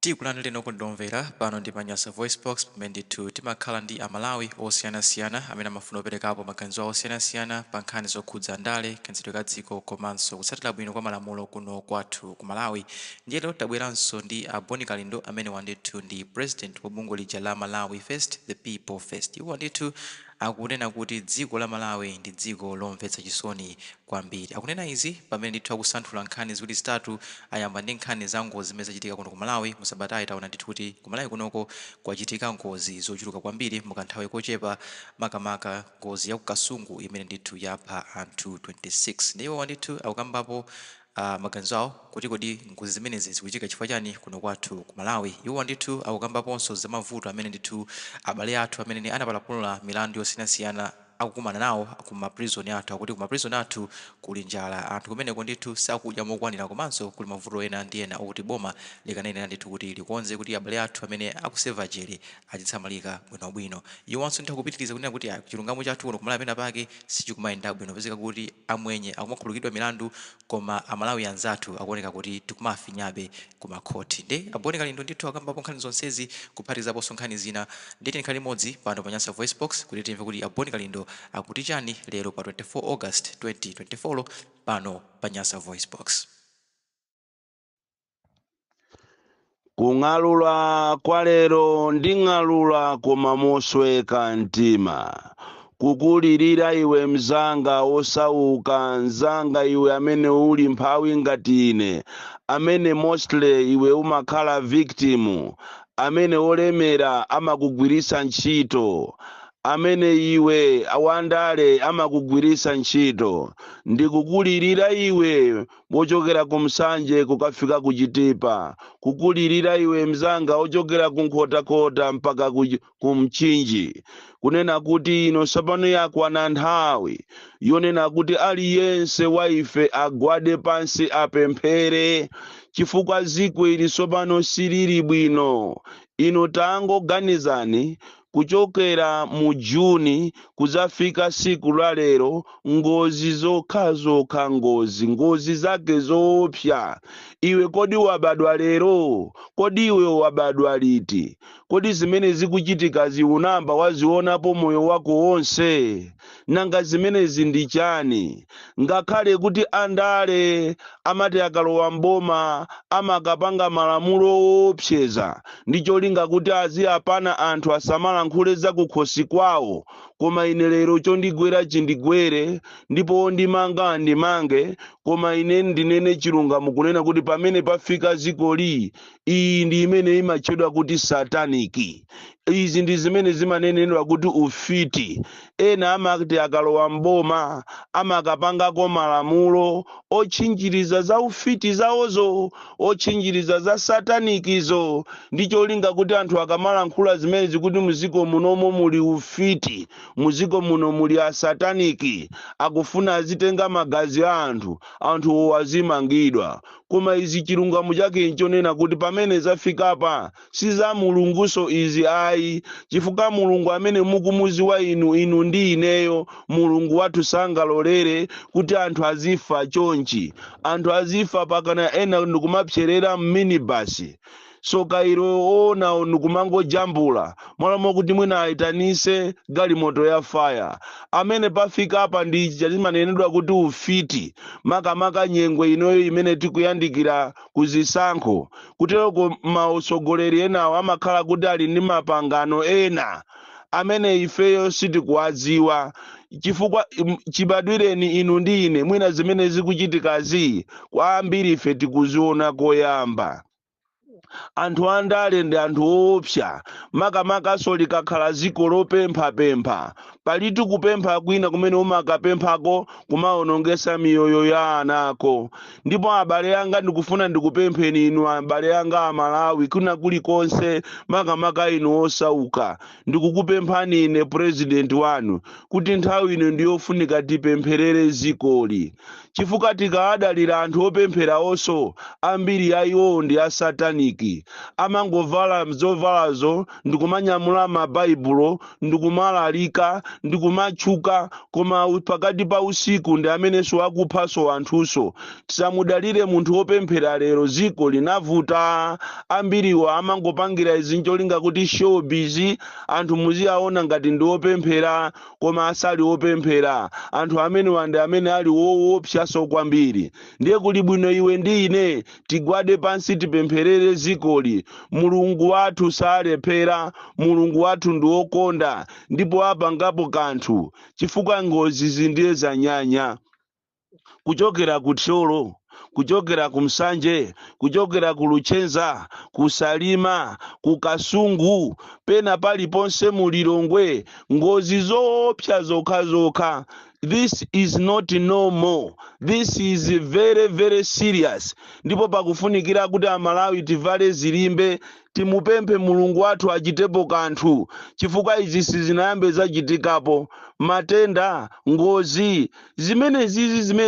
tikulandira lino kundomvera pano ndi Panyasa Voice Box pamene ndithu timakhala ndi amalawi osiyanasiyana amene amafuna operekapo maganizo awo osiyanasiyana pa nkhani zokhudza ndale kayendetsedwe ka dziko komanso kutsatira bwino kwa malamulo kuno kwathu ku Malawi. Ndiyero tabweranso ndi Boni Kalindo amene wandithu ndi president wa bungwe lija la Malawi First, the People First. Iwo ndithu akunena kuti dziko la Malawi ndi dziko lomvetsa chisoni kwambiri. Akunena izi pamene ndithu akusanthula nkhani ziwiri zitatu, ayamba ndi nkhani za ngozi zimene zachitika kuno ku Malawi. Musabatayi taona ndithu kuti ku Malawi kunoko kwachitika ngozi zochuluka kwambiri mukanthawi kochepa, makamaka ngozi ya ku Kasungu imene ndithu yapha anthu 26. Ndiwo wandithu akukambapo maganizo awo kuti kodi ngozi zimenezi zikuchitika chifukwa chani kuno kwathu ku Malawi. Iwo ndithu akukambaponso za mavuto amene ndithu abale athu amene anapalapula milandu yosiyanasiyana akukumana nawo kuma prison athu, akuti kuma prison athu kuli njala, anthu kumeneko ndithu sakudya mokwanira, komanso kuli mavuto ena ndi ena okuti boma likanena ndithu kuti likonze kuti abale athu amene akuseva jere achitsamalika bwinobwino. Iwonso ndithu akupitiriza kunena kuti chilungamo chathu kuno kumalawi pena pake sichikumayenda bwino, pezeka kuti amwenye akumakhululukidwa milandu koma amalawi anzathu akuoneka kuti tikumafinyabe kuma khoti. Nde Boni Kalindo ndithu akambapo nkhani zonsezi kuphatikizaponso nkhani zina. Nditi nkhani imodzi pano pa Nyasa Voice Box kuti timve kuti Boni Kalindo akuti chani lero pa 24 August 2024 pano pa Nyasa Voice Box. Kung'alula kwa lero nding'alula koma mosweka mtima, kukulirira iwe mzanga osauka, mzanga iwe amene uli mphawi ngati ine, amene mostly iwe umakhala victim, amene olemera amakugwirisa ntchito, amene iwe awandale amakugwirisa ntchito. Ndikukulirira iwe wochokera kumsanje kukafika kuchitipa, kukulirira iwe mzanga ochokera kunkhotakota mpaka kumchinji, kunena kuti ino sapano yakwana nthawi yonena kuti aliyense wa ife agwade pansi apemphere, chifukwa dziko ili sopano silili bwino. Ino tangoganizani kuchokera mu Juni kuzafika siku la lero, ngozi zokha ngozi zake zoopsa. Iwe kodi wabadwa lero? Kodi iwe wabadwa liti? Kodi zimene zikuchitika ziunamba wazionapo moyo wako wonse? Nanga zimenezi ndi chani? Ngakhale kuti andale amati akalowa mboma amakapanga malamulo woopseza ndi cholinga kuti aziyapana anthu asamalankhule za kukhosi kwawo, koma ine lero chondigwera chindigwere ndipo ndimanga ndimange, koma ine ndinene chilungamo kunena kuti pamene pafika zikoli iyi ndi imene imatchedwa kuti sataniki. Izi ndi zimene zimanenedwa kuti ufiti. Ena amati akalowa mboma amakapangako malamulo otchinjiriza za ufiti zawozo, otchinjiriza za satanikizo, ndi cholinga kuti anthu akamalankhula zimenezi kuti muziko munomo muli ufiti, muziko muno muli asataniki, akufuna azitenga magazi a anthu owazimangidwa. Koma izi chilungamo chake nchonena kuti pamene zafikapa si za mulunguso izi ayi, chifukwa mulungu amene mukumuziwa inu ndi ineyo, mulungu wathu sangalolere kuti anthu azifa chonchi. Anthu azifa pakana ena ndikumapserera mminibasi. So kairo ona nukumango jambula mwalamo kuti mwina aitanise galimoto ya fire. Amene pafika apa ndi chazimanenedwa kuti ufiti, makamaka nyengwe inoyo imene tikuyandikira kuzisankho, kuteroko mausogoleri enawo amakhala kuti ali ndi mapangano ena amene ifeyo sitikuwadziwa. Chifukwa chibadwireni inu ndi ine mwina zimene zikuchitikazi kwa ambiri ife tikuziona koyamba. Anthu andale ndi anthu woopsa, makamaka likakhala ziko lopempha palitu kupempha kwina kumene umakapemphako kumaonongesa miyoyo ya anako. Ndipo abale anga ndikufuna ndikupempheni inu abale anga Amalawi kuna kulikonse, makamaka inu osauka, ndikukupemphani ine president wanu kuti nthawi ino ndiyofunika tipempherere zikoli, chifukwa tikaadalira anthu opemphera onso ambiri ayiwo ndi asataniki. atumiki amangovala zovalazo ndikumanyamula mabaibulo ndikumalalika ndikumatchuka koma pakati pa usiku ndi amenenso akuphaso anthuso. Tisamudalire munthu wopemphera lero, ziko linavuta. Ambiriwo amangopangira izi ncholinga kuti showbiz anthu muziyaona ngati ndi wopemphera koma asali wopemphera. Anthu amene wande amene ali woopsaso kwambiri. Ndiye kuli bwino iwe ndi ine tigwade pansi tipempherere zikoli. Mulungu wathu salephera, Mulungu wathu ndi wokonda ndipo apangapo kanthu chifukwa ngozi zindiye zanyanya. Kuchokera ku Tcholo, kuchokera ku Msanje, kuchokera ku Luchenza, ku Salima, ku Kasungu, pena paliponse mu Lilongwe, ngozi zoopsa zokha. This is not normal. This is very, very serious. Ndipo pakufunikira kuti Amalawi tivale zilimbe, timupemphe Mulungu wathu achitepo kanthu, chifukwa izi sizinayambe zachitikapo. Matenda, ngozi, zimene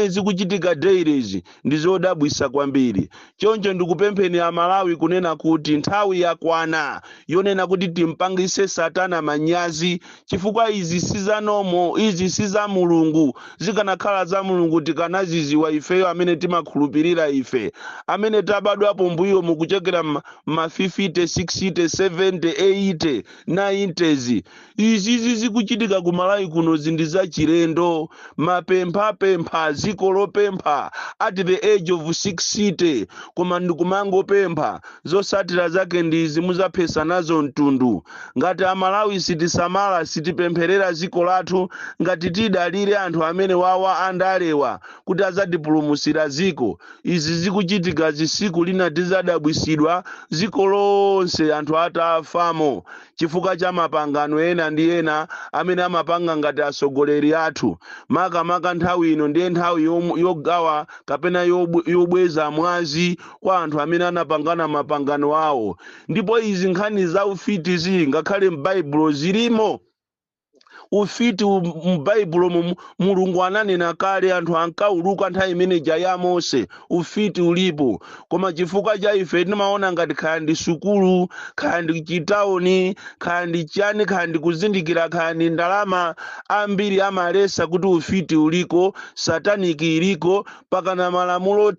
zikuchitika daily ndi zodabwisa kwambiri. Choncho ndikupempheni Amalawi kunena kuti nthawi yakwana yonena kuti timpangise Satana manyazi, chifukwa izi sizanomo, izi siza Mulungu. Zikanakhala za Mulungu tikanaziziwa ifeyo amene timakhulupirira ife, amene tabadwapo mbuyo mukuchokera ma 50, 60, 70, 80, 90s. Izi zikuchitika ku Malawi kuno zindi za chilendo. Mapempha ziko lopempha at the age of 60 koma ndikumangopempha zosatira zake ndizi muzaphesa nazo mtundu. Ngati Amalawi sitisamala sitipempherera ziko lathu, ngati tidalire anthu amene wawa andalewa kuti azatipulumusira ziko, izi zikuchitika zisiku lina tizadabwisidwa ziko lonse anthu atafamo chifukwa cha mapangano ena ndi ena amene amapanga ngati asogoleri athu. Maka nthawi ino ndiye nthawi yogawa kapena yobweza mwazi kwa anthu amene anapangana mapangano awo. Ndipo izi nkhani za ufiti ngakhale m'Baibulo zilimo. Ufiti m'Baibulo Mulungu ananena kale, anthu ankauluka nthawi imene ya Mose, ufiti ulipo. Koma chifukwa cha ife timaona ngati kaya ndi sukulu, kaya ndi chitaoni, kaya ndi chani, kaya ndi kuzindikira, kaya ndi ndalama, ambiri amalesa kuti ufiti uliko, sataniki iliko, pakana malamulo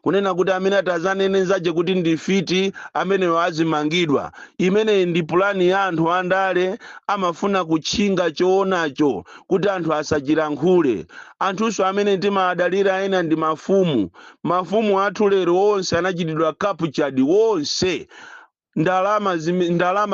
kunena kuti amene atazanenenzaje kuti ndi fiti amene wazimangidwa. Imene ndi plani ya anthu andale amafuna kutchinga choonacho kuti anthu asachilankhule. Anthunso amene timadalira ena ndi mafumu athu lero onse anachitidwa captured wonse. Ndalama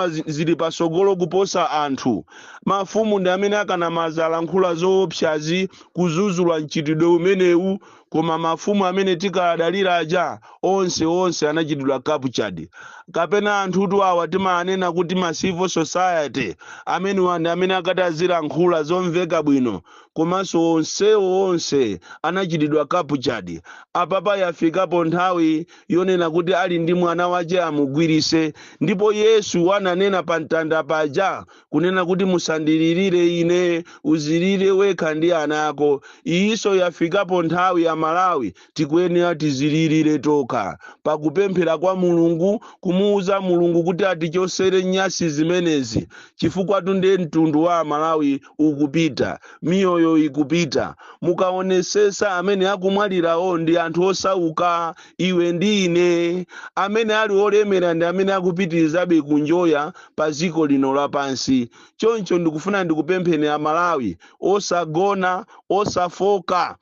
zili pasogolo kuposa anthu. Mafumu ndi amene akanamaza lankhula zoopsazi kuzuzula mchitidwe umenewu, koma mafumu amene tikadalira aja onse anachitidwa captured. Kapena anthutu awa timanena kuti ma civil society amene akatazira nkhula zomveka bwino, komanso onse anachitidwa captured. Apapa yafikapo nthawi yonena kuti ali ndi mwana wache amugwirise. Ndipo Yesu ananena pa mtanda paja kunena kuti musandilirire ine, uzilire wekha ndi ana ako. Iyiso yafikapo nthawi ya Malawi tikuyenera tizilirire toka pakupemphera kwa Mulungu, kumuuza Mulungu kuti atichosere nyasi zimenezi, chifukwa tunde mtundu wa Malawi ukupita, miyoyo ikupita. Mukaonesesa amene akumwalirawo ndi anthu osauka, iwe ndi ine. Amene ali olemera ndi amene akupitirizabe kunjoya pa ziko lino lapansi. Choncho ndikufuna ndikupempheni Amalawi, osagona, osafoka.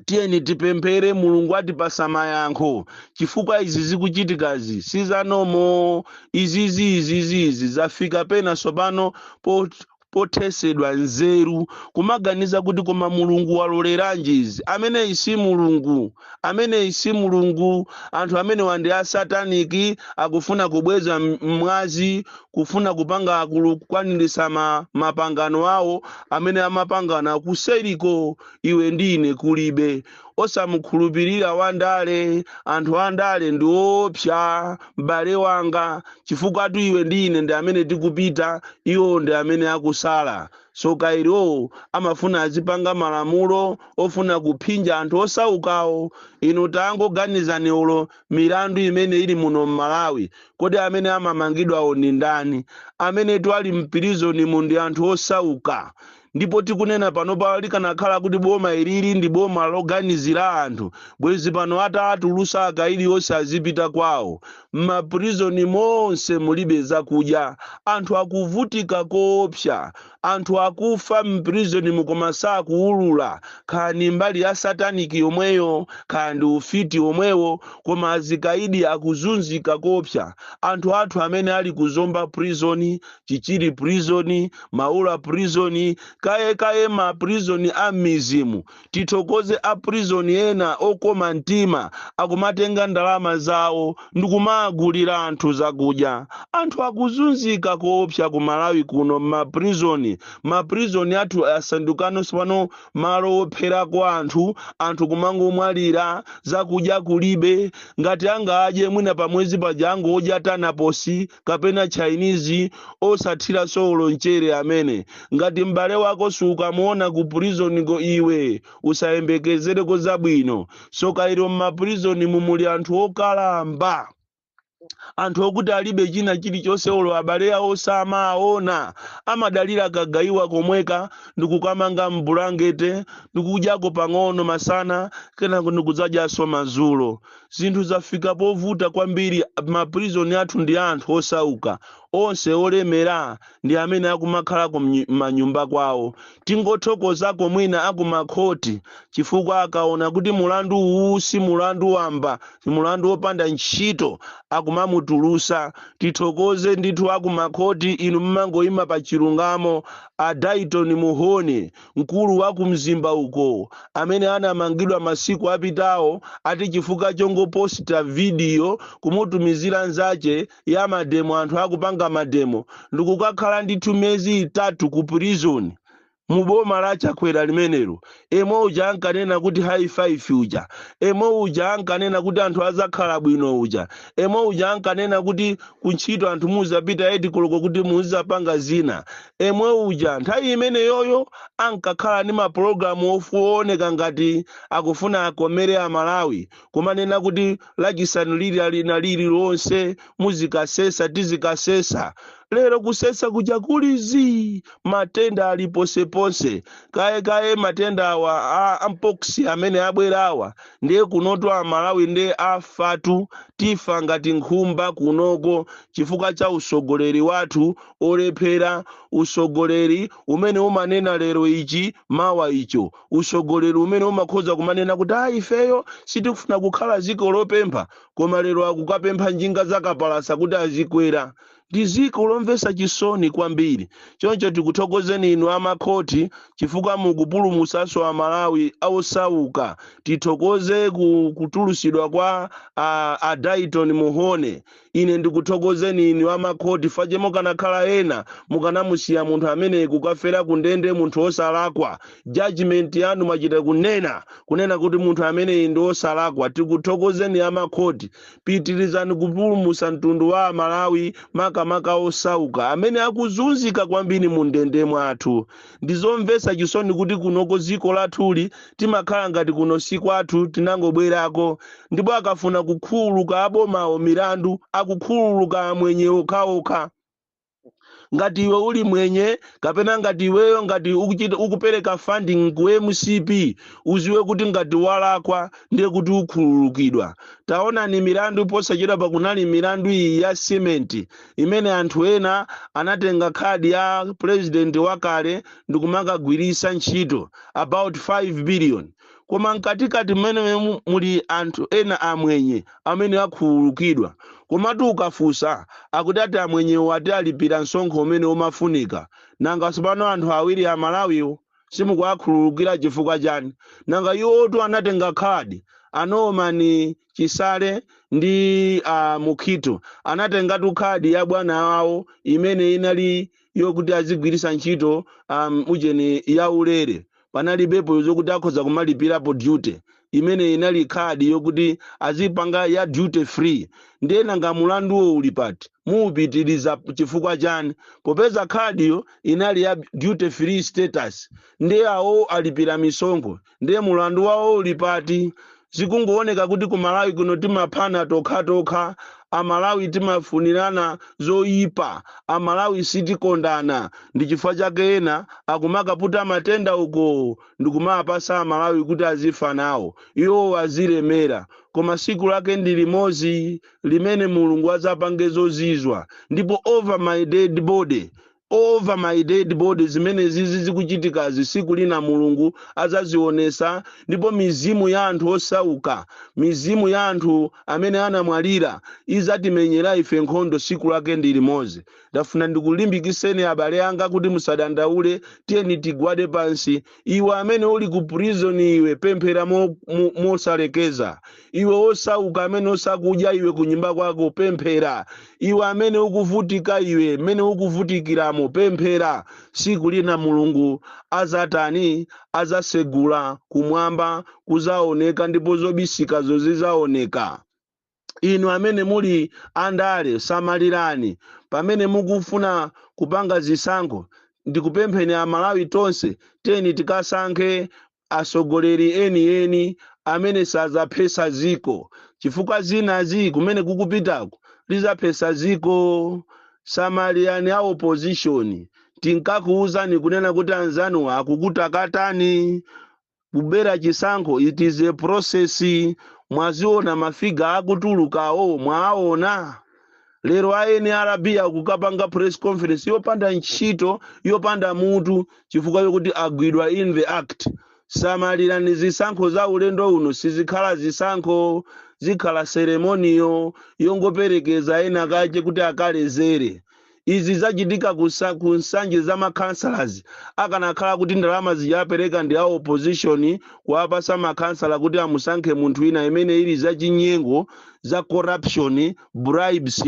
Tiyeni tipemphere Mulungu atipasa mayankho, chifukwa izi zikuchitikazi sizanomo. Izi zafika pena sopano pothesedwa nzeru kumaganiza kuti koma Mulungu waloleranji izi. Amene isi Mulungu, anthu amene wandi asataniki akufuna kubweza mwazi, kufuna kupanga kukwanirisa mapangano awo amene amapangana kuseriko iwe ndine kulibe. osamukhulupirira wandale. Anthu andale ndi opsa m'bale wanga, chifukwa tu iwe ndi ine ndi amene tikupita, iwo ndi amene akusala. So kairo amafuna azipanga malamulo ofuna kuphinja anthu osaukawo. Inu tangoganizani ulo milandu imene ili muno m'Malawi, kodi amene amamangidwawo ndi ndani? Amene twali mpirizoni mu ndi anthu osauka. Ndipo tikunena pano pa likanakhala kuti boma ilili ndi boma loganizira anthu, bwezi pano atatulusa akaidi onse azipita kwawo. M'maprizoni monse mulibe zakudya, anthu akuvutika koopsa, anthu akufa m'prizoni mukoma sakuulula, khani mbali ya sataniki yomweyo, khandi ufiti omwewo, koma azikaidi akuzunzika koopsa. Anthu athu amene ali kuzomba prizoni, Chichiri prizoni, Maula prizoni, kaye ma prizoni a mizimu. Titokoze a prizoni ena okoma mtima akumatenga ndalama zawo ndikumagulira anthu zakudya. Anthu akuzunzika koopsa ku Malawi kuno maprizoni athu asandukano pano malo opherako anthu kumangomwalira, zakudya kulibe. Ngati angadye mwina pamwezi paja angodya tanaposi kapena Chinese osathira solo nchere amene. Ngati m'bale wako sukamuona ku prison go iwe usayembekezereko zabwino. So kairo m'maprizoni mumuli anthu okalamba, anthu okuti alibe china chilichonse olo abale awo samaona, amadalira kagayiwa komweka ndikukamanga mbulangete ndikudyako pang'ono masana kena ndikudzadyaso madzulo. Zinthu zafika povuta kwambiri. Maprizoni athu ndi anthu osauka, onse olemera ndi amene akumakhalako m'manyumba kwawo. Tingothokozako mwina akumakhoti chifukwa akaona kuti mulandu uwu si mulandu wamba, si mulandu wopanda ntchito, akumamutulusa. Tithokoze ndithu akumakhoti, inu mmangoyima pa chilungamo. A Dayton Muhone, mkulu wa kumzimba uko, amene anamangidwa masiku apitawo, ati chifukwa chongoposta video kumutumizira nzache ya mademo, anthu akupanga mademo, ndikukakhala ndithu miyezi 3 ku prison. Muboma la Chakwera limenelo. Emo uja ankanena kuti high five uja. Emo uja ankanena kuti anthu azakhala bwino uja. Emo uja ankanena kuti kuntchito anthu muzapita eti koloko kuti muzapanga zina. Emo uja nthawi imene yoyo ankakhala ni mapulogalamu ofuoneka ngati akufuna akomere a Malawi. Kumanena kuti lachisanu lili lonse muzikasesa tizikasesa. Lero kusesa kuja kulizi, matenda ali ponse. Kaye matenda awa ampox amene abwerawa ndiye kunotwa Malawi ndiye afatu tifa ngati nkhumba kunoko chifukwa cha usogoleri wathu olephera. Usogoleri umene umanena lero ichi mawa icho, usogoleri umene umakhoza kumanena kuti ifeyo sitikufuna kukhala ziko lopempha, koma lero akukapempha njinga zakapalasa kuti azikwera. Ndi ziko lomvesa chisoni kwambiri. Choncho tikuthokozeni inu amakhoti chifukwa mukupulumusaso a Malawi osauka. Tithokoze kutulusidwa kwa a Dayton Muhone. Ine ndikuthokozeni inu amakhoti faje mukanakhala ena mukanamusiya munthu amene kukafera kundende, munthu osalakwa. Judgment yanu machita kunena kuti munthu amene ndi osalakwa. Tikuthokozeni amakhoti, pitirizani kupulumusa mtundu wa Malawi makamaka osauka amene akuzunzika kwambiri mu ndende mwathu. Ndizomvesa chisoni kuti kunoko ziko lathuli timakhala ngati kuno siku athu tinangobwerako, ndipo akafuna kukhululuka abomawo milandu akukhululuka mwenye okhaokha. Ngati iwe uli mwenye kapena ngati iweyo ngati ukupereka funding ku MCP, uziwe kuti ngati walakwa ndiye kuti ukhululukidwa. Taona ni milandu posachedwa pakunali milandu iyi ya cement imene anthu ena anatenga khadi ya president wakale ndikumakagwirisa ntchito about 5 billion. Koma mkatikati mmene muli anthu ena amwenye amene akhululukidwa. Komatu ukafusa akuti ati amwenyewo ati alipira msonkho umene umafunika. Nanga sipano anthu awiri a Malawiwo simukuwakhululukira chifukwa chani? Nanga iwotu anatenga khadi, Anomani Chisale ndi Mukhito anatengatu khadi ya bwana wawo imene inali yokuti azigwirisa ntchito ujeni ya ulere. Panali bepo yokuti akhoza kumalipirapo duty. imene inali khadi yokuti azipanga ya duty free. Ndiye nanga mulanduwo uli pati muupitiriza chifukwa chani? Popeza khadiyo inali ya duty free status, ndiye awo alipira misonkho, ndiye mulandu wawo uli pati. Zikungooneka kuti ku Malawi kuno timaphana tokha Amalawi timafunirana zoyipa, Amalawi sitikondana. Ndi chifukwa chake ena akumakaputa matenda uko ndikumapasa Amalawi kuti azifa nawo, iwo azilemera. Koma siku lake ndi limodzi limene Mulungu azapange zozizwa. Ndipo over my dead body zimene zizi zikuchitika siku lina Mulungu azazionesa. Ndipo mizimu ya anthu osauka, mizimu ya anthu amene anamwalira izatimenyera ife nkhondo siku lake ndi limodzi. Ndafuna ndikulimbikiseni abale anga kuti musadandaule, tiyeni tigwade pansi. Iwe amene uli ku prison, iwe pemphera mosalekeza. Iwe osauka amene osakudya iwe kunyumba kwako pemphera. Iwe amene ukuvutika, iwe amene ukuvutikiramo pemphera. Siku lina Mulungu azatani azasegula kumwamba kuzaoneka, ndipo zobisika zizaoneka. Inu amene muli andale samalirani pamene mukufuna kupanga zisankho. Ndikupempheni Amalawi tonse, teni tikasankhe asogoleri eni amene sazaphesa ziko, chifukwa zinazi kumene kukupitako lizaphesa ziko. Samalirani a opposition, tinkakuuzani kunena kuti anzanu akukutakatani. Kubera chisankho it is a process. Mwaziona mafiga akutulukawo, mwaona. Lero aeni Arabia kukapanga press conference yopanda ntchito, yopanda mutu, chifukwa yokuti agwidwa in the act. Samalirani zisankho za ulendo uno sizikhala zisankho, zikhala ceremoniyo yongoperekeza ena kache kuti akalezere. Izi zachitika ku nsanje za makansalas. Akanakhala kuti ndalama zijapereka ndi a opposition kuwapasa makansala kuti amusankhe munthu wina imene ili zachinyengo, za corruption, bribes,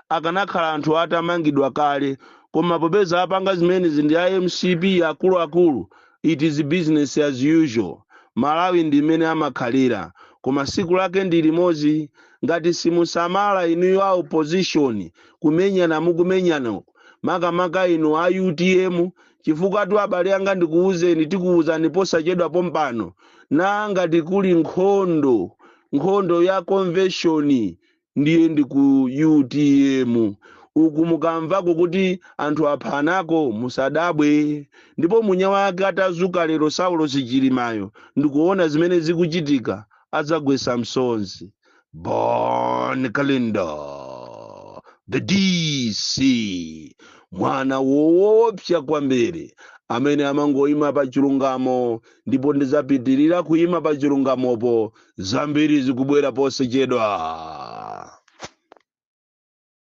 akanakhala anthu atamangidwa kale. Koma popeza apanga zimene zindi a MCP akuluakulu, it is business as usual. Malawi ndi imene amakhalira. Koma siku lake ndi limodzi. Ngati simusamala inuyo a opposition kumenyana mukumenyana makamaka inu a UTM, chifukwa tu abale anga ndikuuzeni, tikuuzani posachedwa pompano, na ngati kuli nkhondo ya convention ndiye ndi ku UTM. Uku mukamvako kuti anthu aphanako musadabwe. Ndipo munya wake atazuka lero Saulo Chilimayo, ndikuona zimene zikuchitika, adzagwesa msonzi. Born Calendar, the DC, mwana woopsa kwambiri amene amangoyima pa chilungamo, ndipo ndizapitirira kuyima pa chilungamopo, zambiri zikubwera posachedwa.